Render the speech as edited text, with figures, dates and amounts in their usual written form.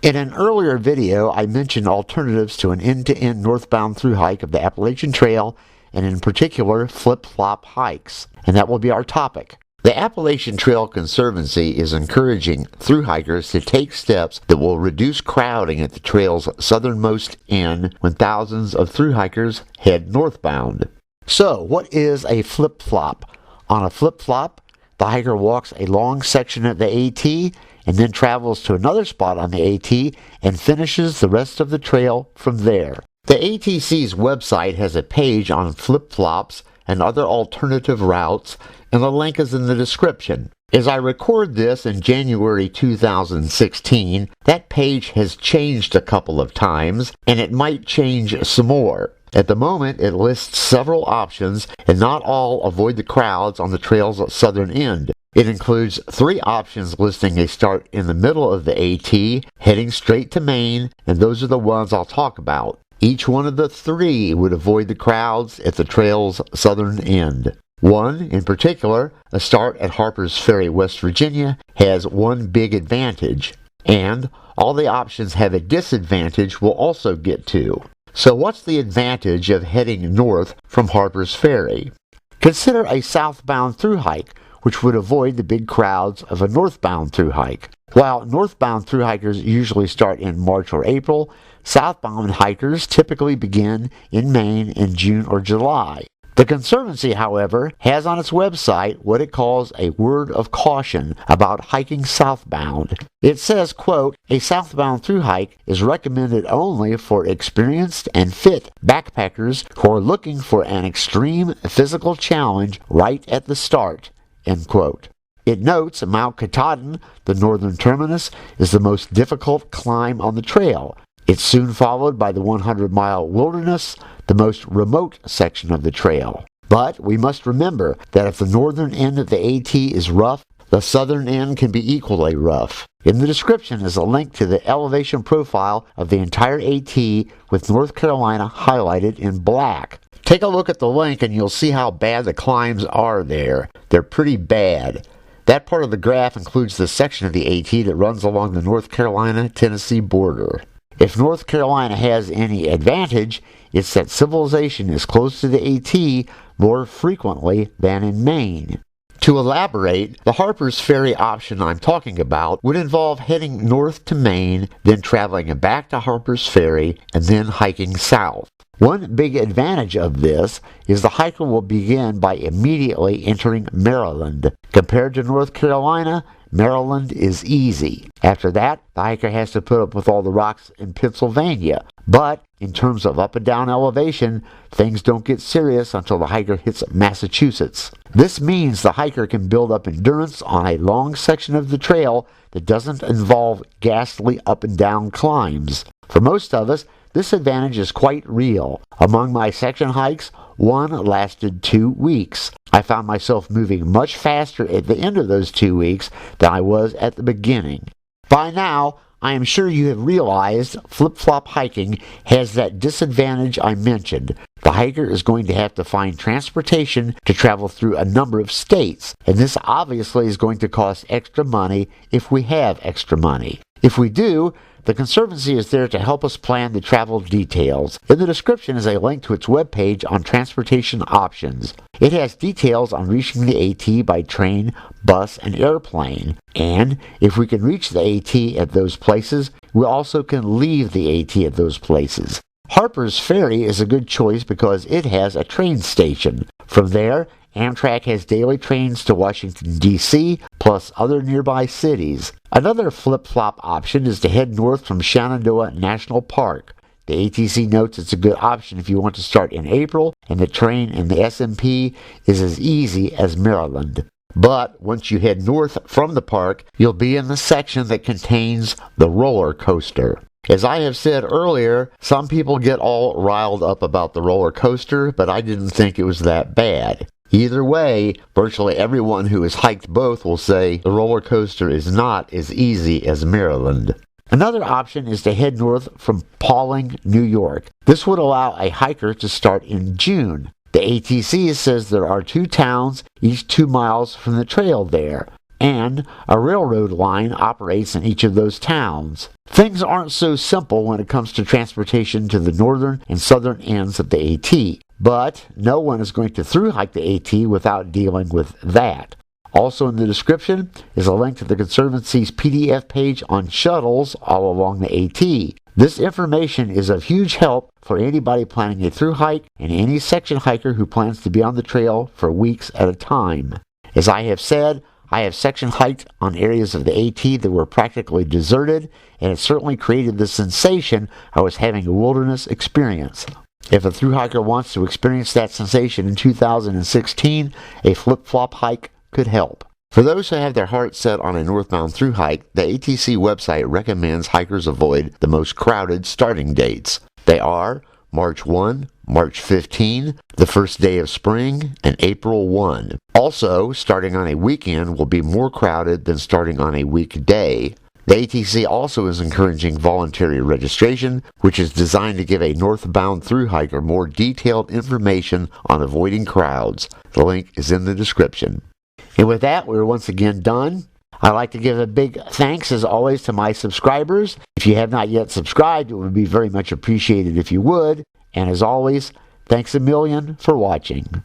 In an earlier video, I mentioned alternatives to an end-to-end northbound thru hike of the Appalachian Trail, and in particular, flip-flop hikes, and that will be our topic. The Appalachian Trail Conservancy is encouraging thru hikers to take steps that will reduce crowding at the trail's southernmost end when thousands of thru hikers head northbound. So, what is a flip-flop? On a flip-flop, the hiker walks a long section of the AT and then travels to another spot on the AT and finishes the rest of the trail from there. The ATC's website has a page on flip-flops and other alternative routes, and the link is in the description. As I record this in January 2016, that page has changed a couple of times, and it might change some more. At the moment, it lists several options, and not all avoid the crowds on the trail's southern end. It includes 3 options listing a start in the middle of the AT, heading straight to Maine, and those are the ones I'll talk about. Each one of the 3 would avoid the crowds at the trail's southern end. One, in particular, a start at Harpers Ferry, West Virginia, has one big advantage, and all the options have a disadvantage we'll also get to. So what's the advantage of heading north from Harpers Ferry? Consider a southbound thru hike, which would avoid the big crowds of a northbound thru hike. While northbound thru hikers usually start in March or April, southbound hikers typically begin in Maine in June or July. The Conservancy, however, has on its website what it calls a word of caution about hiking southbound. It says, quote, "A southbound thru hike is recommended only for experienced and fit backpackers who are looking for an extreme physical challenge right at the start," end quote. It notes Mount Katahdin, the northern terminus, is the most difficult climb on the trail. It's soon followed by the 100-mile wilderness, the most remote section of the trail. But we must remember that if the northern end of the AT is rough, the southern end can be equally rough. In the description is a link to the elevation profile of the entire AT with North Carolina highlighted in black. Take a look at the link and you'll see how bad the climbs are there. They're pretty bad. That part of the graph includes the section of the AT that runs along the North Carolina-Tennessee border. If North Carolina has any advantage, it's that civilization is close to the AT more frequently than in Maine. To elaborate, the Harpers Ferry option I'm talking about would involve heading north to Maine, then traveling back to Harpers Ferry, and then hiking south. One big advantage of this is the hiker will begin by immediately entering Maryland. Compared to North Carolina, Maryland is easy. After that, the hiker has to put up with all the rocks in Pennsylvania. But in terms of up and down elevation, things don't get serious until the hiker hits Massachusetts. This means the hiker can build up endurance on a long section of the trail that doesn't involve ghastly up and down climbs. For most of us, this advantage is quite real. Among my section hikes, one lasted 2 weeks. I found myself moving much faster at the end of those 2 weeks than I was at the beginning. By now, I am sure you have realized flip-flop hiking has that disadvantage I mentioned. The hiker is going to have to find transportation to travel through a number of states, and this obviously is going to cost extra money if we have extra money. If we do, the Conservancy is there to help us plan the travel details. In the description is a link to its webpage on transportation options. It has details on reaching the AT by train, bus, and airplane. And if we can reach the AT at those places, we also can leave the AT at those places. Harpers Ferry is a good choice because it has a train station. From there, Amtrak has daily trains to Washington, D.C., plus other nearby cities. Another flip-flop option is to head north from Shenandoah National Park. The ATC notes it's a good option if you want to start in April, and the train in the SMP is as easy as Maryland. But once you head north from the park, you'll be in the section that contains the roller coaster. As I have said earlier, some people get all riled up about the roller coaster, but I didn't think it was that bad. Either way, virtually everyone who has hiked both will say the roller coaster is not as easy as Maryland. Another option is to head north from Pawling, New York. This would allow a hiker to start in June. The ATC says there are 2 towns, each 2 miles from the trail there. and a railroad line operates in each of those towns. Things aren't so simple when it comes to transportation to the northern and southern ends of the AT, but no one is going to thru hike the AT without dealing with that. Also in the description is a link to the Conservancy's PDF page on shuttles all along the AT. This information is of huge help for anybody planning a thru hike and any section hiker who plans to be on the trail for weeks at a time. As I have said, I have section hiked on areas of the AT that were practically deserted, and it certainly created the sensation I was having a wilderness experience. If a thru hiker wants to experience that sensation in 2016, a flip-flop hike could help. For those who have their hearts set on a northbound thru hike, the ATC website recommends hikers avoid the most crowded starting dates. They are March 1, March 15, the first day of spring, and April 1. Also, starting on a weekend will be more crowded than starting on a weekday. The ATC also is encouraging voluntary registration, which is designed to give a northbound thru hiker more detailed information on avoiding crowds. The link is in the description. And with that, we're once again done. I'd like to give a big thanks, as always, to my subscribers. If you have not yet subscribed, it would be very much appreciated if you would. And as always, thanks a million for watching.